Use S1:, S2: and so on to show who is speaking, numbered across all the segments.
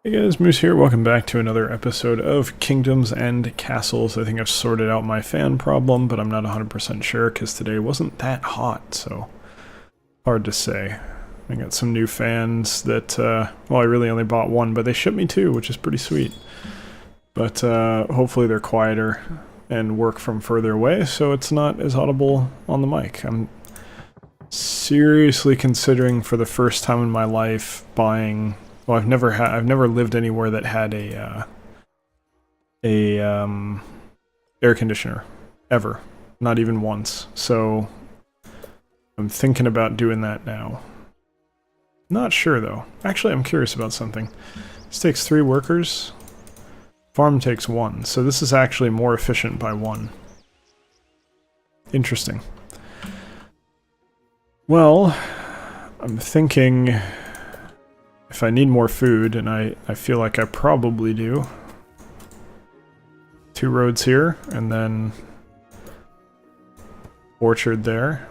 S1: Hey guys, Moose here. Welcome back to another episode of Kingdoms and Castles. I think I've sorted out my fan problem, but I'm not 100% sure because today wasn't that hot, so hard to say. I got some new fans that, well, I really only bought one, but they shipped me two, which is pretty sweet. But hopefully they're quieter and work from further away, so it's not as audible on the mic. I'm seriously considering for the first time in my life buying. Well, I've never lived anywhere that had a air conditioner ever, not even once. So I'm thinking about doing that now. Not sure though. Actually, I'm curious about something. This takes 3 workers. Farm takes 1, so this is actually more efficient by 1. Interesting. Well, I'm thinking, if I need more food, and I feel like I probably do, 2 roads here, and then orchard there,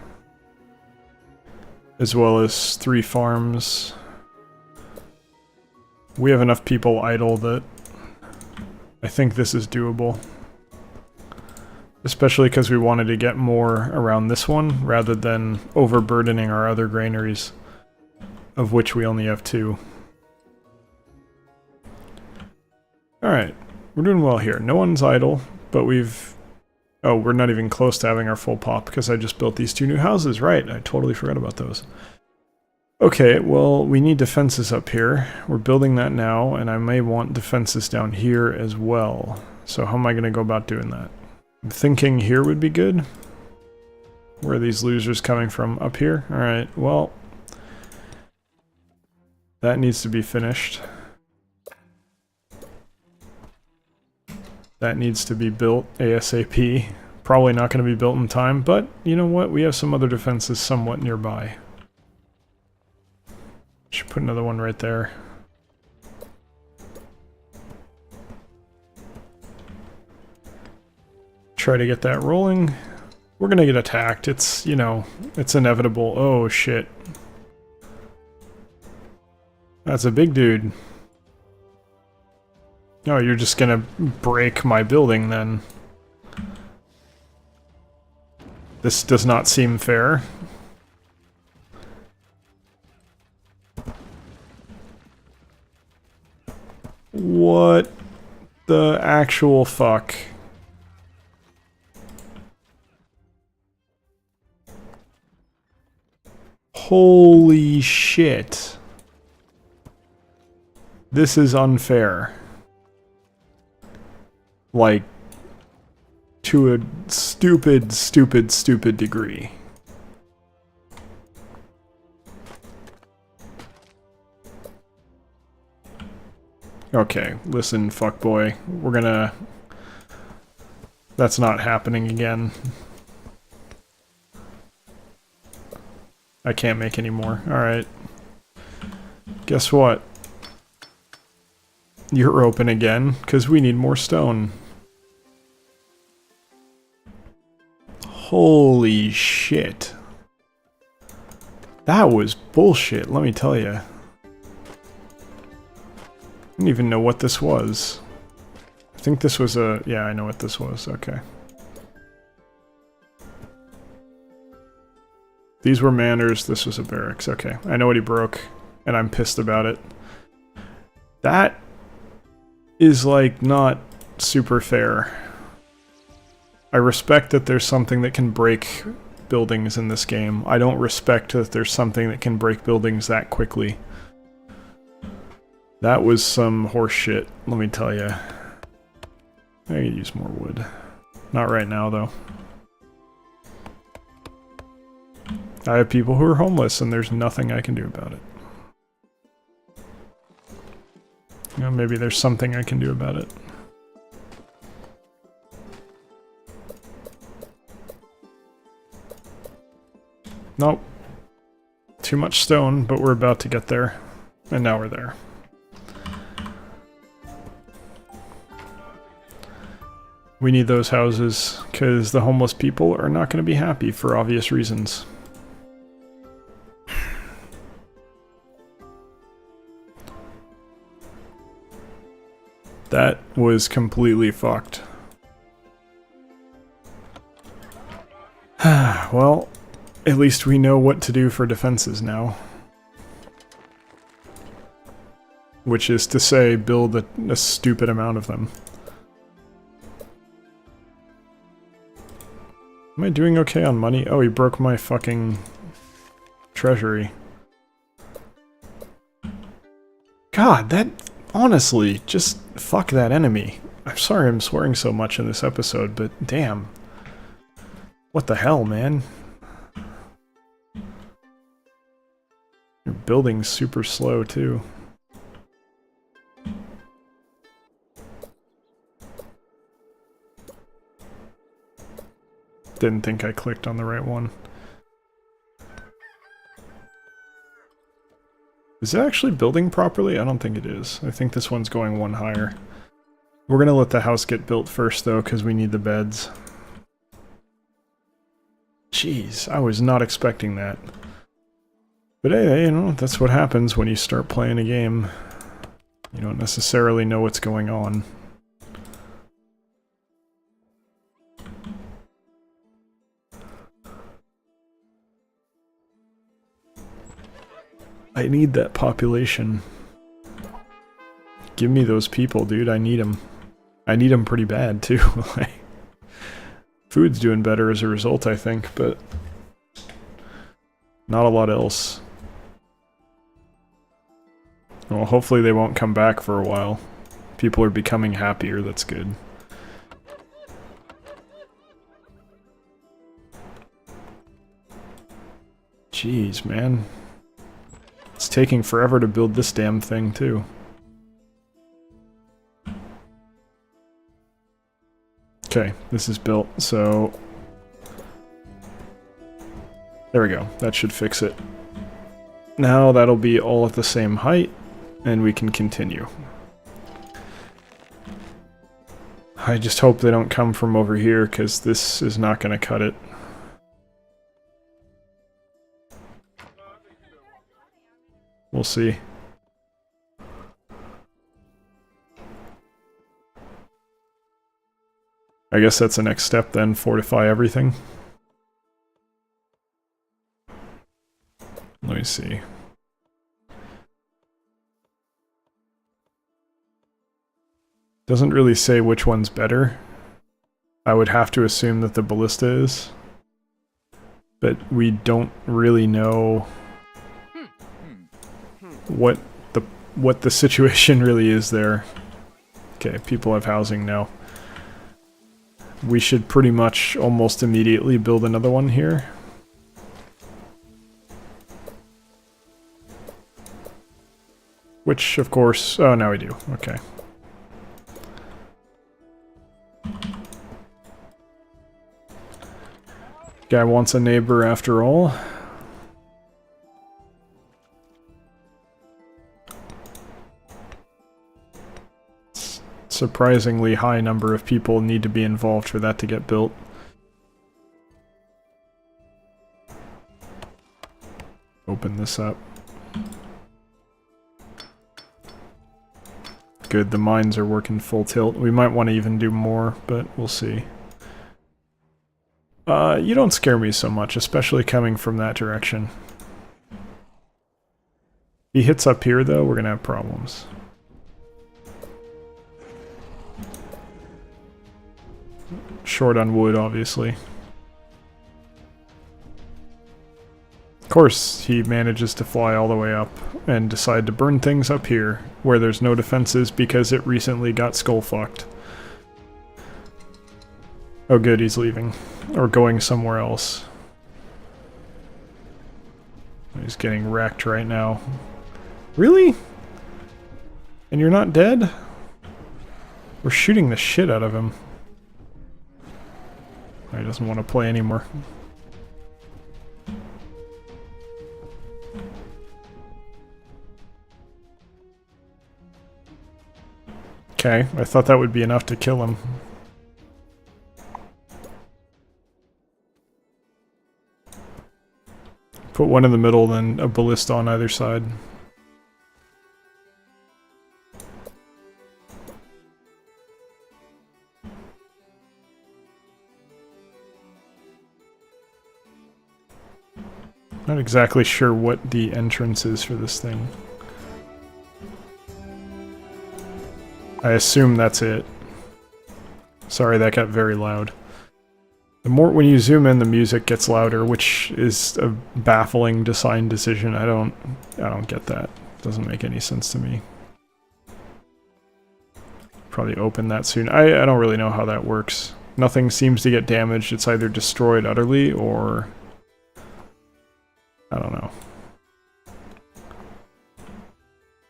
S1: as well as 3 farms. We have enough people idle that I think this is doable. Especially because we wanted to get more around this one, rather than overburdening our other granaries, of which we only have 2. Alright, we're doing well here. No one's idle, but we've... Oh, we're not even close to having our full pop because I just built these 2 new houses. Right, I totally forgot about those. Okay, well, we need defenses up here. We're building that now, and I may want defenses down here as well. So how am I going to go about doing that? I'm thinking here would be good. Where are these losers coming from? Up here? Alright, well... that needs to be finished. That needs to be built ASAP. Probably not going to be built in time, but you know what? We have some other defenses somewhat nearby. Should put another one right there. Try to get that rolling. We're going to get attacked. It's, you know, it's inevitable. Oh, shit. That's a big dude. Oh, you're just gonna break my building then. This does not seem fair. What the actual fuck? Holy shit. This is unfair. Like, to a stupid, stupid, stupid degree. Okay, listen, fuckboy. We're gonna... That's not happening again. I can't make any more. Alright. Guess what? You're open again, because we need more stone. Holy shit. That was bullshit, let me tell you. I didn't even know what this was. I think this was a... yeah, I know what this was, okay. These were manors, this was a barracks, okay. I know what he broke, and I'm pissed about it. That is, like, not super fair. I respect that there's something that can break buildings in this game. I don't respect that there's something that can break buildings that quickly. That was some horse shit, let me tell you. I could use more wood. Not right now, though. I have people who are homeless, and there's nothing I can do about it. You know, maybe there's something I can do about it. Nope. Too much stone, but we're about to get there. And now we're there. We need those houses, because the homeless people are not going to be happy for obvious reasons. That was completely fucked. Well, at least we know what to do for defenses now. Which is to say, build a stupid amount of them. Am I doing okay on money? Oh, he broke my fucking treasury. God, that... honestly, just fuck that enemy. I'm sorry I'm swearing so much in this episode, but damn. What the hell, man? Your building's super slow, too. Didn't think I clicked on the right one. Is it actually building properly? I don't think it is. I think this one's going one higher. We're gonna let the house get built first, though, because we need the beds. Jeez, I was not expecting that. But hey, you know, that's what happens when you start playing a game. You don't necessarily know what's going on. I need that population. Give me those people, dude. I need them. I need them pretty bad, too. Food's doing better as a result, I think, but not a lot else. Well, hopefully they won't come back for a while. People are becoming happier, that's good. Jeez, man. It's taking forever to build this damn thing, too. Okay, this is built, so... there we go. That should fix it. Now that'll be all at the same height, and we can continue. I just hope they don't come from over here, because this is not going to cut it. We'll see. I guess that's the next step then, fortify everything. Let me see. Doesn't really say which one's better. I would have to assume that the ballista is. But we don't really know what the situation really is there. Okay, people have housing now. We should pretty much almost immediately build another one here. Which, of course... oh, now we do. Okay. Guy wants a neighbor after all. Surprisingly high number of people need to be involved for that to get built. Open this up. Good, the mines are working full tilt. We might want to even do more, but we'll see. You don't scare me so much, especially coming from that direction. He hits up here, though, we're gonna have problems. Short on wood, obviously. Of course, he manages to fly all the way up and decide to burn things up here, where there's no defenses because it recently got skull-fucked. Oh good, he's leaving. Or going somewhere else. He's getting wrecked right now. Really? And you're not dead? We're shooting the shit out of him. He doesn't want to play anymore. Okay, I thought that would be enough to kill him. Put one in the middle, then a ballista on either side. Not exactly sure what the entrance is for this thing. I assume that's it. Sorry, that got very loud. The more when you zoom in, the music gets louder, which is a baffling design decision. I don't get that. Doesn't make any sense to me. Probably open that soon. I don't really know how that works. Nothing seems to get damaged. It's either destroyed utterly or I don't know.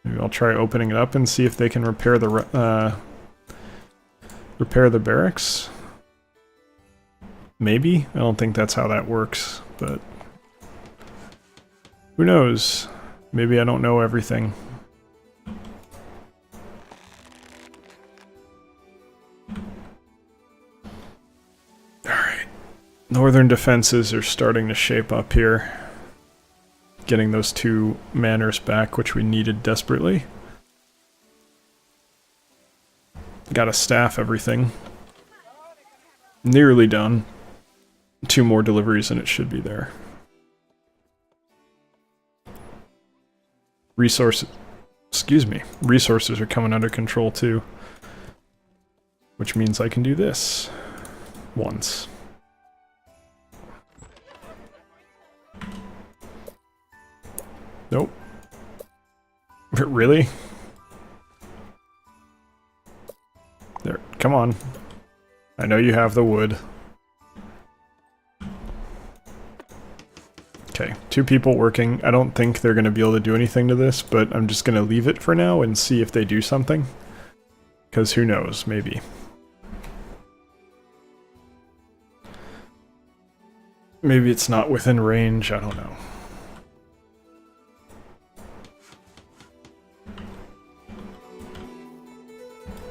S1: Maybe I'll try opening it up and see if they can repair the barracks. Maybe? I don't think that's how that works, but who knows? Maybe I don't know everything. Alright. Northern defenses are starting to shape up here. Getting those 2 manors back, which we needed desperately. Gotta staff everything. Nearly done. 2 more deliveries and it should be there. Resources are coming under control too. Which means I can do this once. Nope. Really? There, come on. I know you have the wood. Okay, 2 people working. I don't think they're going to be able to do anything to this, but I'm just going to leave it for now and see if they do something. Because who knows, maybe. Maybe it's not within range, I don't know.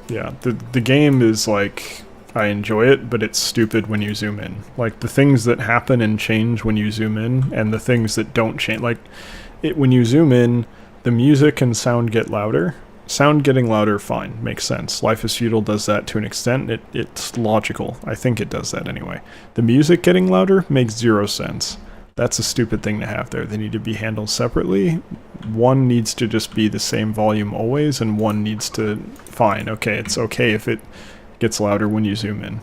S1: Yeah, the game is like, I enjoy it, but it's stupid when you zoom in. Like, the things that happen and change when you zoom in, and the things that don't change. Like, when you zoom in, the music and sound get louder. Sound getting louder, fine, makes sense. Life is Feudal does that to an extent. It's logical. I think it does that anyway. The music getting louder makes 0 sense. That's a stupid thing to have there. They need to be handled separately. One needs to just be the same volume always, and one needs to... Fine, okay, it's okay if it gets louder when you zoom in.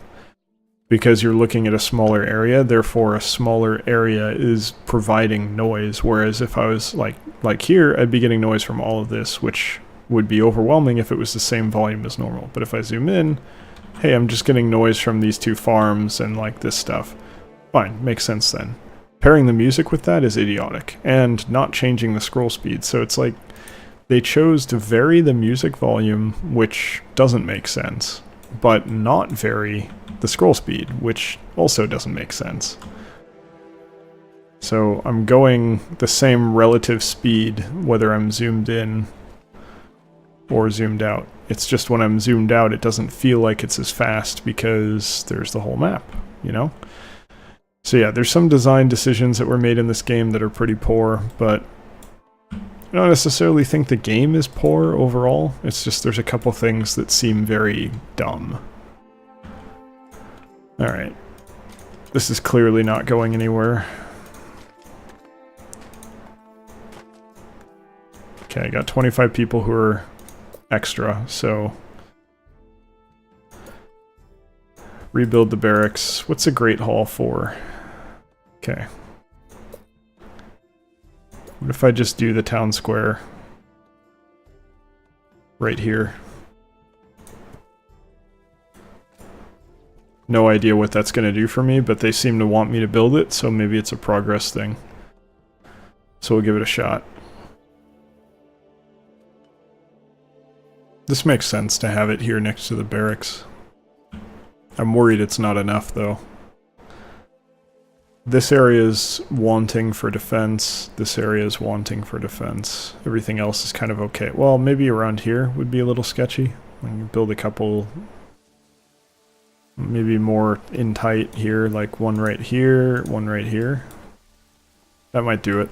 S1: Because you're looking at a smaller area, therefore a smaller area is providing noise, whereas if I was like here, I'd be getting noise from all of this, which would be overwhelming if it was the same volume as normal. But if I zoom in, hey, I'm just getting noise from these 2 farms and like this stuff. Fine, makes sense then. Pairing the music with that is idiotic, and not changing the scroll speed, so it's like they chose to vary the music volume, which doesn't make sense, but not vary the scroll speed, which also doesn't make sense. So I'm going the same relative speed whether I'm zoomed in or zoomed out. It's just when I'm zoomed out it doesn't feel like it's as fast because there's the whole map, you know? So yeah, there's some design decisions that were made in this game that are pretty poor, but I don't necessarily think the game is poor overall. It's just there's a couple things that seem very dumb. Alright. This is clearly not going anywhere. Okay, I got 25 people who are extra, so... Rebuild the barracks. What's a Great Hall for? Okay. What if I just do the town square right here? No idea what that's going to do for me, but they seem to want me to build it, so maybe it's a progress thing. So we'll give it a shot. This makes sense to have it here next to the barracks. I'm worried it's not enough, though. This area is wanting for defense. This area is wanting for defense. Everything else is kind of okay. Well, maybe around here would be a little sketchy. I can build a couple... Maybe more in tight here, like one right here, one right here. That might do it.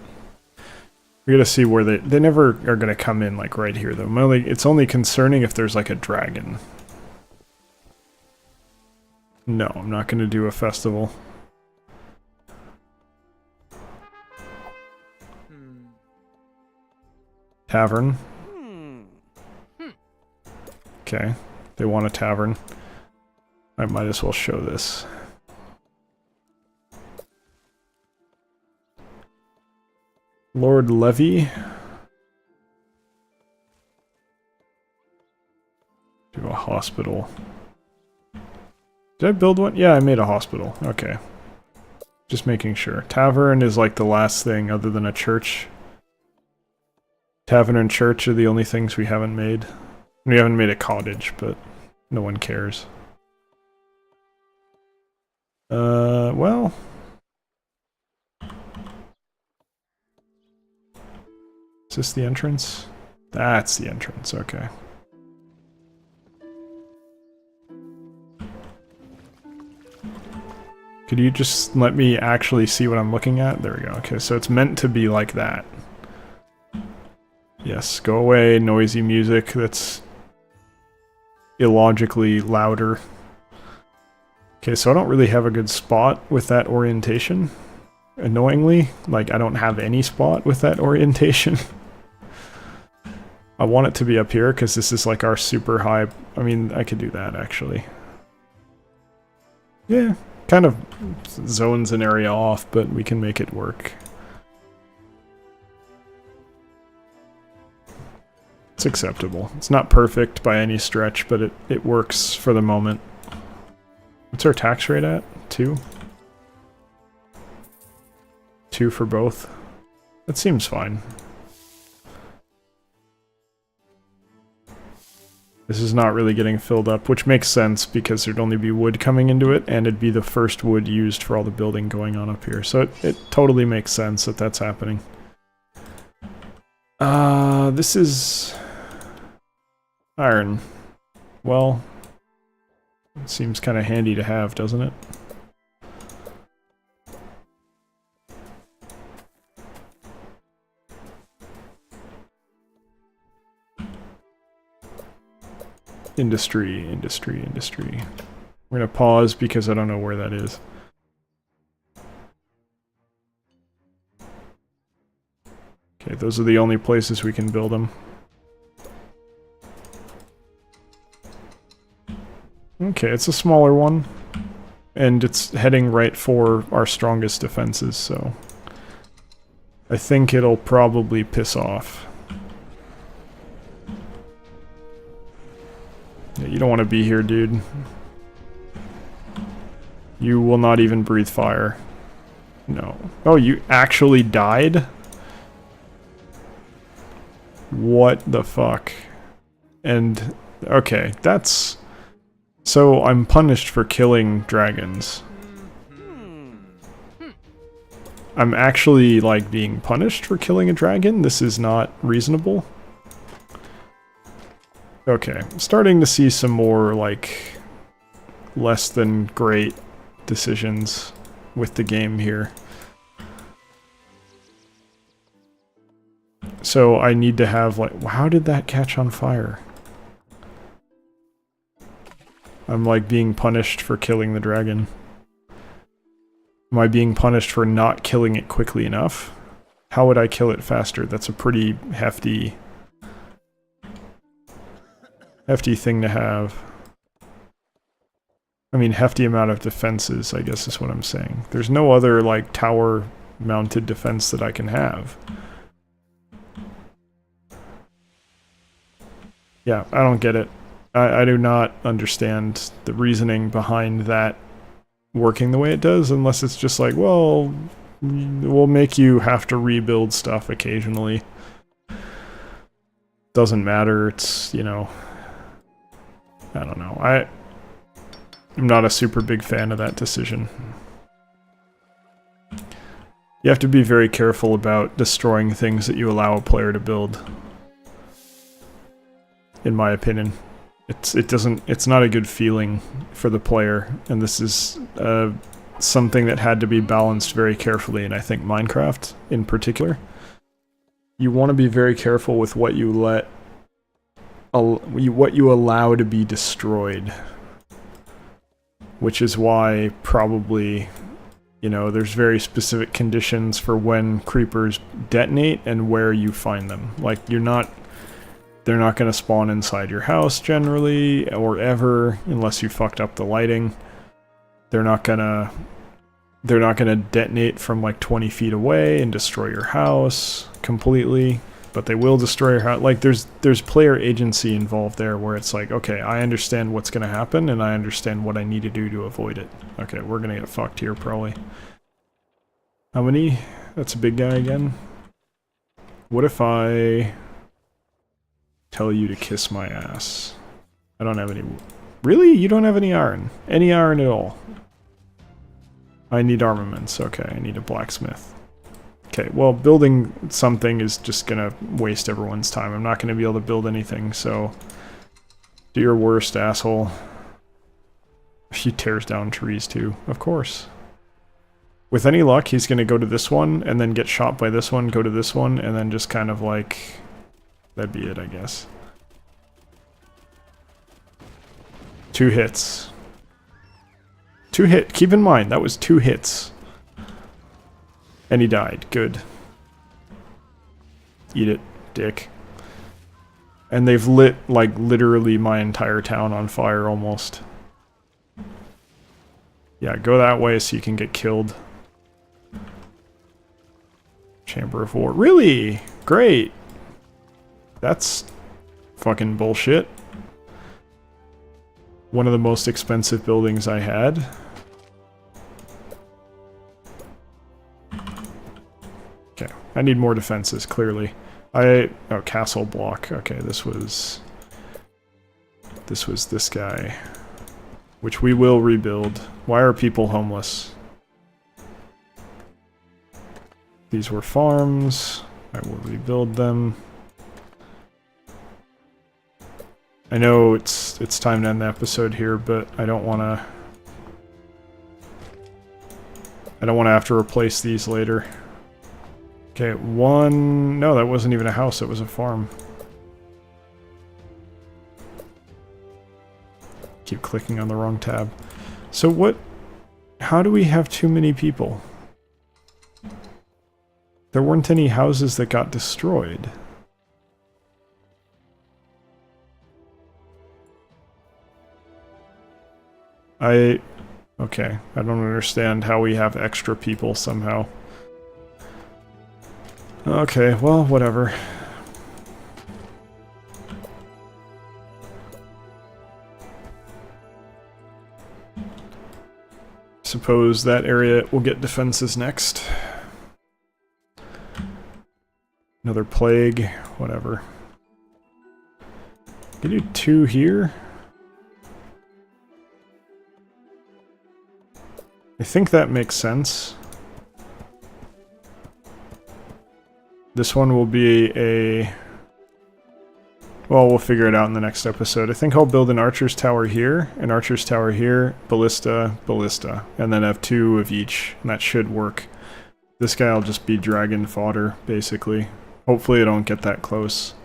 S1: We gotta see where they never are gonna come in like right here though. It's only concerning if there's like a dragon. No, I'm not gonna do a festival. Tavern. Okay, they want a tavern. I might as well show this. Lord Levy. Do a hospital. Did I build one? Yeah, I made a hospital. Okay. Just making sure. Tavern is like the last thing other than a church. Tavern and church are the only things we haven't made. We haven't made a cottage, but no one cares. Well... Is this the entrance? That's the entrance, okay. Could you just let me actually see what I'm looking at? There we go. Okay, so it's meant to be like that. Yes, go away, noisy music that's illogically louder. Okay, so I don't really have a good spot with that orientation. Annoyingly, like I don't have any spot with that orientation. I want it to be up here because this is like our super high... I mean, I could do that actually. Yeah. Kind of zones an area off, but we can make it work. It's acceptable. It's not perfect by any stretch, but it works for the moment. What's our tax rate at? 2? 2 for both? That seems fine. This is not really getting filled up, which makes sense because there'd only be wood coming into it, and it'd be the first wood used for all the building going on up here. So it totally makes sense that that's happening. This is... iron. Well, it seems kind of handy to have, doesn't it? Industry. We're gonna pause because I don't know where that is. Okay, those are the only places we can build them. Okay, it's a smaller one. And it's heading right for our strongest defenses, so... I think it'll probably piss off. Yeah, you don't want to be here, dude. You will not even breathe fire. No. Oh, you actually died? What the fuck? And, okay, that's... So, I'm punished for killing dragons. I'm actually, like, being punished for killing a dragon? This is not reasonable. Okay, starting to see some more, like, less than great decisions with the game here. So I need to have, like, how did that catch on fire? I'm, like, being punished for killing the dragon. Am I being punished for not killing it quickly enough? How would I kill it faster? That's a pretty hefty thing to have. I mean, hefty amount of defenses, I guess is what I'm saying. There's no other, like, tower-mounted defense that I can have. Yeah, I don't get it. I do not understand the reasoning behind that working the way it does, unless it's just like, well, we'll make you have to rebuild stuff occasionally. Doesn't matter, it's, you know... I don't know. I'm not a super big fan of that decision. You have to be very careful about destroying things that you allow a player to build. In my opinion. It's not a good feeling for the player, and this is something that had to be balanced very carefully, and I think Minecraft in particular. You want to be very careful with what you let what you allow to be destroyed, which is why probably You know, there's very specific conditions for when creepers detonate and where you find them. Like, they're not going to spawn inside your house generally, or ever, unless you fucked up the lighting. They're not gonna detonate from like 20 feet away and destroy your house completely, but they will destroy your house. Like, there's player agency involved there, where it's like, okay, I understand what's gonna happen and I understand what I need to do to avoid it. Okay, we're gonna get fucked here probably. How many? That's a big guy again. What if I tell you to kiss my ass? I don't have any. Really? You don't have any iron? Any iron at all? I need armaments. Okay, I need a blacksmith. Okay, well, building something is just gonna waste everyone's time. I'm not gonna be able to build anything, so do your worst, asshole. He tears down trees too, of course. With any luck, he's gonna go to this one, and then get shot by this one, go to this one, and then just kind of like... that'd be it, I guess. 2 hits. 2 hit. Keep in mind, that was 2 hits. And he died. Good. Eat it, dick. And they've lit, like, literally my entire town on fire, almost. Yeah, go that way so you can get killed. Chamber of War. Really? Great. That's fucking bullshit. One of the most expensive buildings I had. Okay, I need more defenses, clearly. Oh, castle block. Okay, this was this guy. Which we will rebuild. Why are people homeless? These were farms. I will rebuild them. I know it's time to end the episode here, but I don't want to have to replace these later. Okay, one... no, that wasn't even a house, it was a farm. Keep clicking on the wrong tab. So what... how do we have too many people? There weren't any houses that got destroyed. Okay, I don't understand how we have extra people somehow. Okay, well, whatever. Suppose that area will get defenses next. Another plague, whatever. Can you do 2 here? I think that makes sense. This one will be a... well, we'll figure it out in the next episode. I think I'll build an archer's tower here, an archer's tower here, ballista, ballista, and then have 2 of each, and that should work. This guy will just be dragon fodder, basically. Hopefully I don't get that close.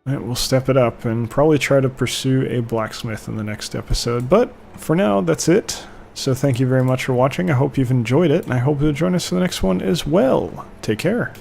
S1: Alright, we'll step it up and probably try to pursue a blacksmith in the next episode. But for now, that's it. So thank you very much for watching. I hope you've enjoyed it, and I hope you'll join us for the next one as well. Take care.